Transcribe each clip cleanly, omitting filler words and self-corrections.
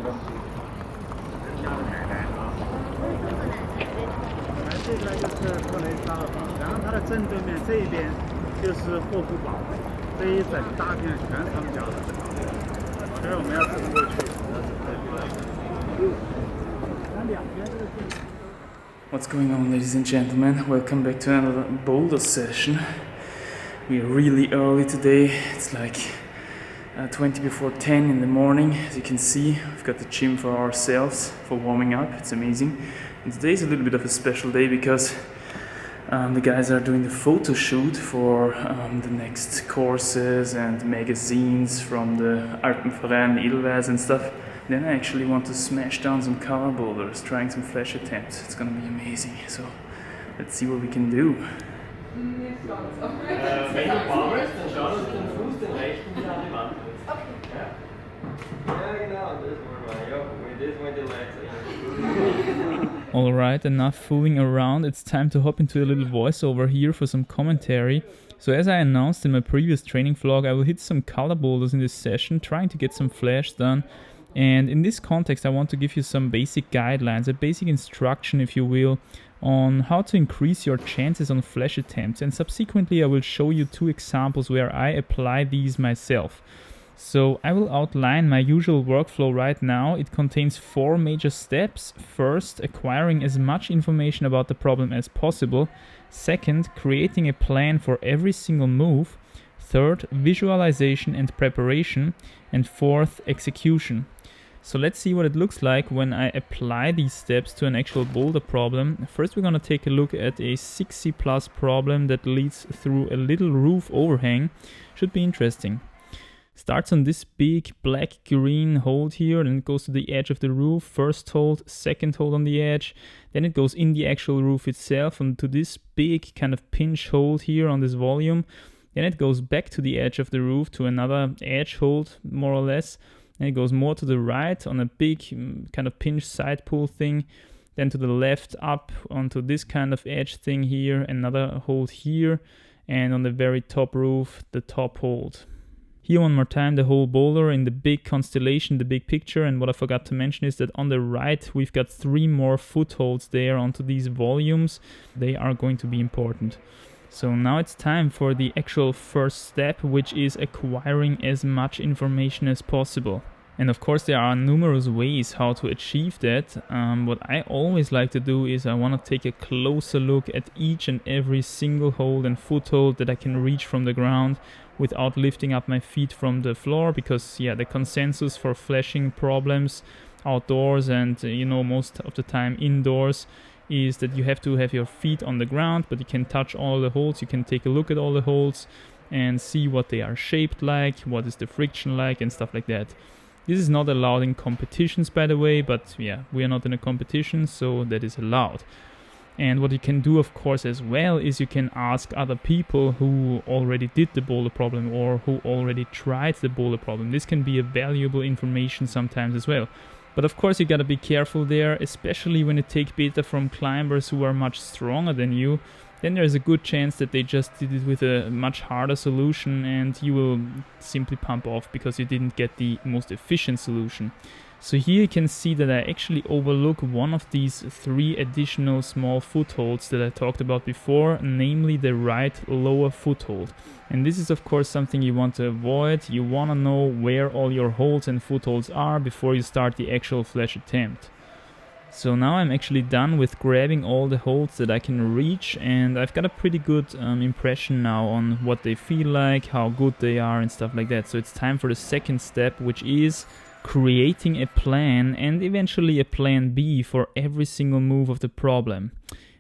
东西，加了奶奶啊。这个呢就是特雷沙尔堡，然后它的正对面这一边就是霍夫堡，这一整大片全是他们家的。所以我们要走过去。What's going on, ladies and gentlemen? Welcome back to another Boulder session. We are really early today. It's like 20 before 10 in the morning. As you can see, we've got the gym for ourselves for warming up. It's amazing. And today's a little bit of a special day because the guys are doing the photo shoot for the next courses and magazines from the Alpenverein Edelweiss and stuff. Then I actually want to smash down some color boulders, trying some flash attempts. It's gonna be amazing. So let's see what we can do. Wenn du warmest, dann schau, dass du den Fuß, den rechten, wieder an die Wand trittst. Okay. Ja, genau, das wollen wir. Ja, das wollen die Leute. Alright, enough fooling around. It's time to hop into a little voiceover here for some commentary. So as I announced in my previous training vlog, I will hit some color boulders in this session, trying to get some flash done. And in this context, I want to give you some basic guidelines, a basic instruction, if you will, on how to increase your chances on flash attempts. And subsequently, I will show you two examples where I apply these myself. So I will outline my usual workflow right now. It contains 4 major steps. First, acquiring as much information about the problem as possible. Second, creating a plan for every single move. Third, visualization and preparation. And fourth, execution. So let's see what it looks like when I apply these steps to an actual boulder problem. First, we're going to take a look at a 6C plus problem that leads through a little roof overhang. Should be interesting. Starts on this big black-green hold here, and it goes to the edge of the roof. First hold, second hold on the edge. Then it goes in the actual roof itself and to this big kind of pinch hold here on this volume. Then it goes back to the edge of the roof to another edge hold, more or less. And it goes more to the right on a big kind of pinch side pull thing. Then to the left up onto this kind of edge thing here, another hold here. And on the very top roof, the top hold. Here one more time, the whole boulder in the big constellation, the big picture. And what I forgot to mention is that on the right, we've got 3 more footholds there onto these volumes. They are going to be important. So now it's time for the actual first step, which is acquiring as much information as possible. And of course there are numerous ways how to achieve that. What I always like to do is I want to take a closer look at each and every single hold and foothold that I can reach from the ground without lifting up my feet from the floor, because the consensus for flashing problems outdoors and most of the time indoors is that you have to have your feet on the ground, but you can touch all the holes, you can take a look at all the holes and see what they are shaped like, what is the friction like and stuff like that. This is not allowed in competitions, by the way, but we are not in a competition, so that is allowed. And what you can do, of course, as well, is you can ask other people who already did the boulder problem or who already tried the boulder problem. This can be a valuable information sometimes as well. But of course you gotta be careful there, especially when you take beta from climbers who are much stronger than you. Then there's a good chance that they just did it with a much harder solution and you will simply pump off because you didn't get the most efficient solution. So here you can see that I actually overlook one of these 3 additional small footholds that I talked about before, namely the right lower foothold. And this is of course something you want to avoid. You want to know where all your holds and footholds are before you start the actual flash attempt. So now I'm actually done with grabbing all the holds that I can reach, and I've got a pretty good impression now on what they feel like, how good they are and stuff like that. So it's time for the second step, which is creating a plan and eventually a plan B for every single move of the problem.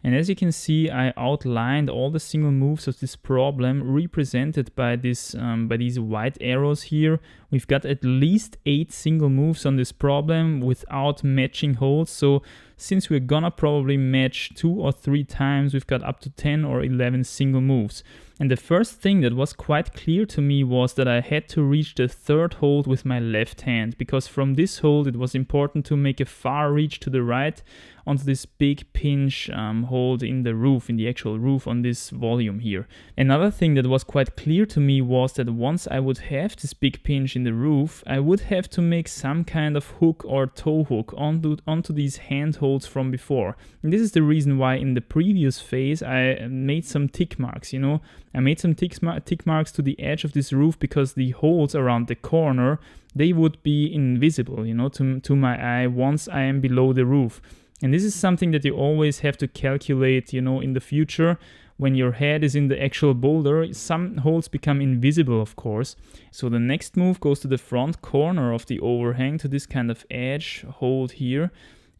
And as you can see, I outlined all the single moves of this problem represented by these white arrows here. We've got at least 8 single moves on this problem without matching holds. So since we're gonna probably match 2 or 3 times, we've got up to 10 or 11 single moves. And the first thing that was quite clear to me was that I had to reach the 3rd hold with my left hand, because from this hold it was important to make a far reach to the right onto this big pinch hold in the roof, in the actual roof on this volume here. Another thing that was quite clear to me was that once I would have this big pinch in the roof, I would have to make some kind of hook or toe hook onto these handholds from before. And this is the reason why in the previous phase I made some tick marks, you know. I made some tick marks to the edge of this roof because the holes around the corner, they would be invisible, you know, to my eye once I am below the roof. And this is something that you always have to calculate, you know, in the future. When your head is in the actual boulder, some holes become invisible, of course. So the next move goes to the front corner of the overhang, to this kind of edge hold here.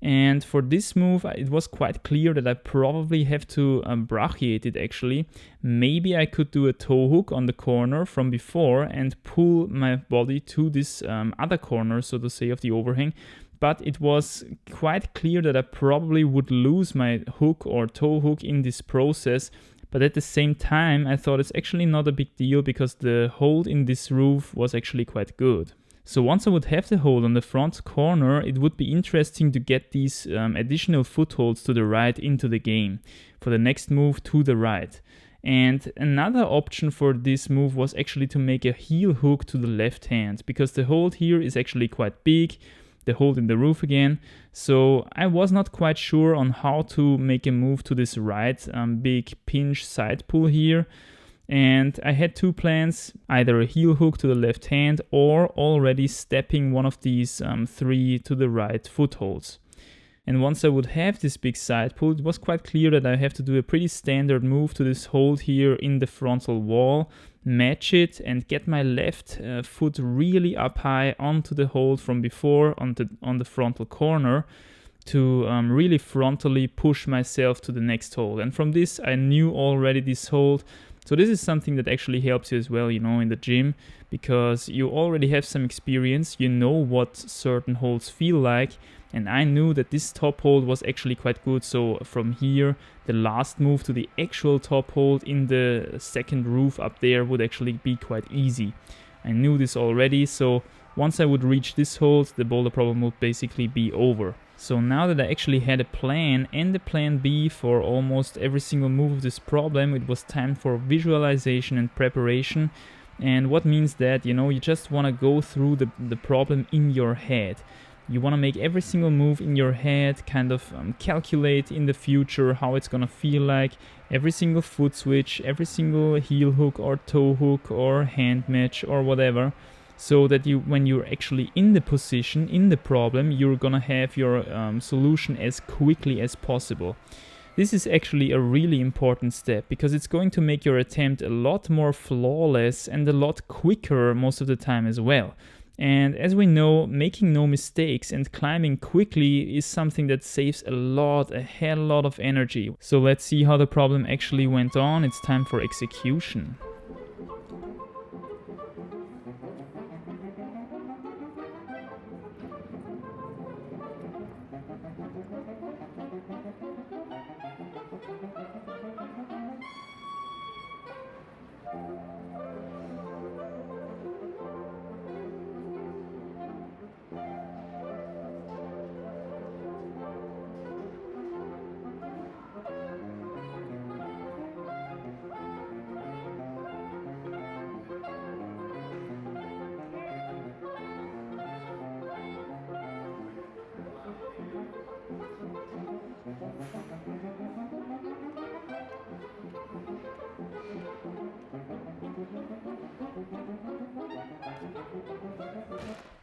And for this move, it was quite clear that I probably have to brachiate it actually. Maybe I could do a toe hook on the corner from before and pull my body to this other corner, so to say, of the overhang. But it was quite clear that I probably would lose my hook or toe hook in this process. But at the same time, I thought it's actually not a big deal because the hold in this roof was actually quite good. So once I would have the hold on the front corner, it would be interesting to get these additional footholds to the right into the game for the next move to the right. And another option for this move was actually to make a heel hook to the left hand, because the hold here is actually quite big, the hold in the roof again. So I was not quite sure on how to make a move to this right big pinch side pull here. And I had two plans, either a heel hook to the left hand or already stepping one of these 3 to the right footholds. And once I would have this big side pull, it was quite clear that I have to do a pretty standard move to this hold here in the frontal wall, match it and get my left foot really up high onto the hold from before on the frontal corner to really frontally push myself to the next hold. And from this I knew already this hold. So this is something that actually helps you as well, you know, in the gym, because you already have some experience, you know what certain holds feel like, and I knew that this top hold was actually quite good. So from here, the last move to the actual top hold in the second roof up there would actually be quite easy. I knew this already, so once I would reach this hold, the boulder problem would basically be over. So now that I actually had a plan and a plan B for almost every single move of this problem, it was time for visualization and preparation. And what means that, you know, you just want to go through the problem in your head. You want to make every single move in your head, kind of calculate in the future how it's going to feel like, every single foot switch, every single heel hook or toe hook or hand match or whatever. So that you, when you're actually in the position, in the problem, you're gonna have your solution as quickly as possible. This is actually a really important step because it's going to make your attempt a lot more flawless and a lot quicker most of the time as well. And as we know, making no mistakes and climbing quickly is something that saves a hell lot of energy. So let's see how the problem actually went on. It's time for execution.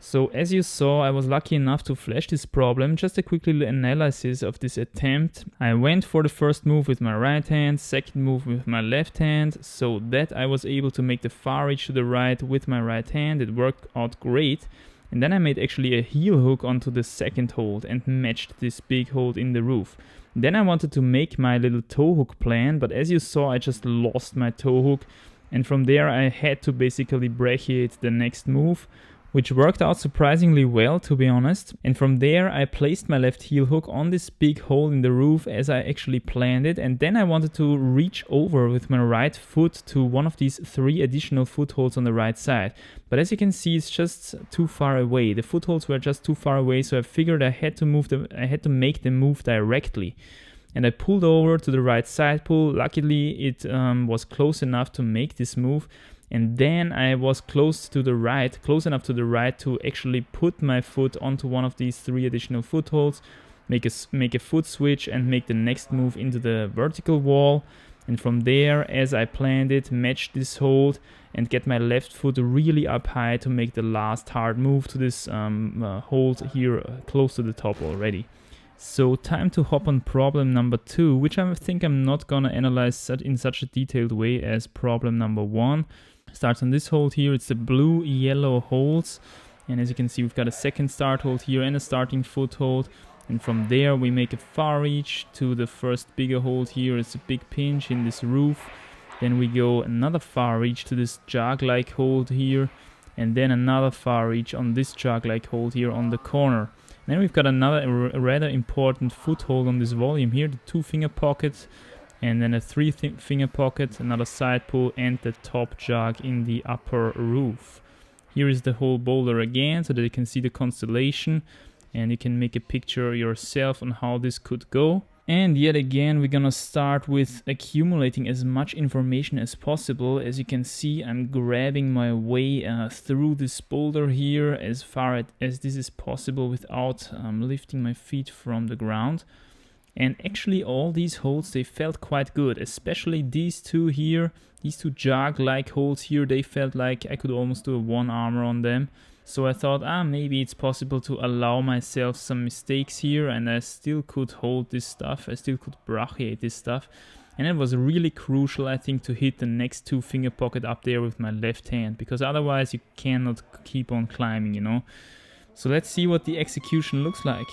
So as you saw, I was lucky enough to flash this problem. Just a quick little analysis of this attempt. I went for the first move with my right hand, second move with my left hand, so that I was able to make the far reach to the right with my right hand. It worked out great. And then I made actually a heel hook onto the second hold and matched this big hold in the roof. Then I wanted to make my little toe hook plan, but as you saw, I just lost my toe hook. And from there I had to basically brachiate the next move, which worked out surprisingly well, to be honest. And from there I placed my left heel hook on this big hole in the roof as I actually planned it, and then I wanted to reach over with my right foot to one of these 3 additional footholds on the right side. But as you can see, it's just too far away. The footholds were just too far away, so I figured I had to make them move directly. And I pulled over to the right side pull. Luckily, it was close enough to make this move. And then I was close enough to the right to actually put my foot onto one of these 3 additional footholds, make a foot switch and make the next move into the vertical wall. And from there, as I planned it, match this hold and get my left foot really up high to make the last hard move to this hold here close to the top already. So time to hop on problem number 2, which I think I'm not gonna analyze in such a detailed way as problem number 1. Starts on this hold here. It's the blue-yellow holds, and as you can see, we've got a second start hold here and a starting foothold. And from there we make a far reach to the first bigger hold here. It's a big pinch in this roof. Then we go another far reach to this jug-like hold here, and then another far reach on this jug-like hold here on the corner. Then we've got another rather important foothold on this volume here, the 2-finger pocket, and then a 3-finger pocket, another side pull, and the top jug in the upper roof. Here is the whole boulder again, so that you can see the constellation, and you can make a picture yourself on how this could go. And yet again, we're gonna start with accumulating as much information as possible. As you can see, I'm grabbing my way through this boulder here as far as this is possible without lifting my feet from the ground. And actually all these holds, they felt quite good, especially these two here, these two jug-like holds here, they felt like I could almost do a one-armer on them. So I thought, maybe it's possible to allow myself some mistakes here, and I still could hold this stuff, I still could brachiate this stuff. And it was really crucial, I think, to hit the next 2-finger pocket up there with my left hand, because otherwise you cannot keep on climbing, you know. So let's see what the execution looks like.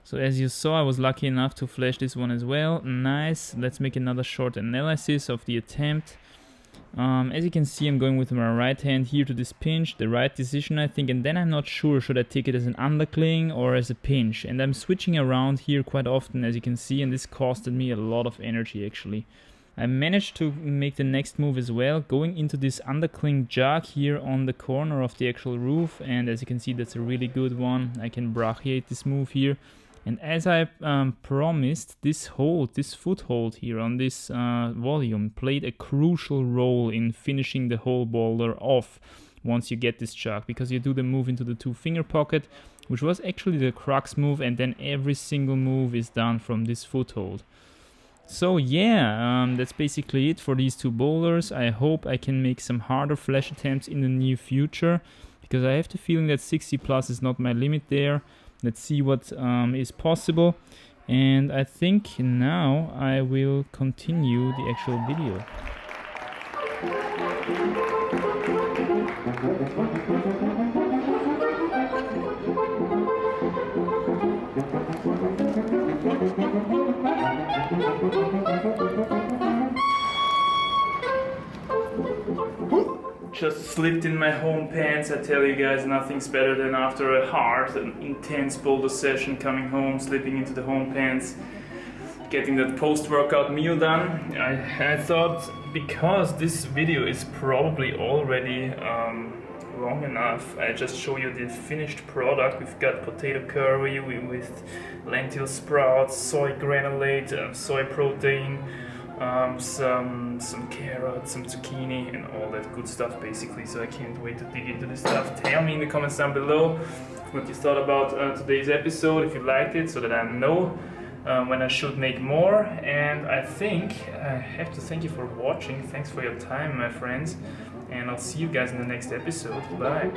So as you saw, I was lucky enough to flash this one as well. Nice. Let's make another short analysis of the attempt. As you can see, I'm going with my right hand here to this pinch, the right decision I think, and then I'm not sure should I take it as an undercling or as a pinch. And I'm switching around here quite often, as you can see, and this costed me a lot of energy actually. I managed to make the next move as well, going into this undercling jug here on the corner of the actual roof, and as you can see, that's a really good one. I can brachiate this move here. And as I promised, this foothold here on this volume played a crucial role in finishing the whole boulder off once you get this jug, because you do the move into the 2-finger pocket, which was actually the crux move, and then every single move is done from this foothold. So yeah, that's basically it for these two boulders. I hope I can make some harder flash attempts in the near future, because I have the feeling that 60 plus is not my limit there. Let's see what is possible, and I think now I will continue the actual video. Just slipped in my home pants. I tell you guys, nothing's better than after a hard and intense boulder session, coming home, slipping into the home pants, getting that post-workout meal done. I thought, because this video is probably already long enough, I just show you the finished product. We've got potato curry with lentil sprouts, soy granulate, soy protein, some carrots, some zucchini, and all that good stuff basically. So I can't wait to dig into this stuff. Tell me in the comments down below what you thought about today's episode, if you liked it, so that I know when I should make more. And I think I have to thank you for watching. Thanks for your time, my friends, and I'll see you guys in the next episode. Bye.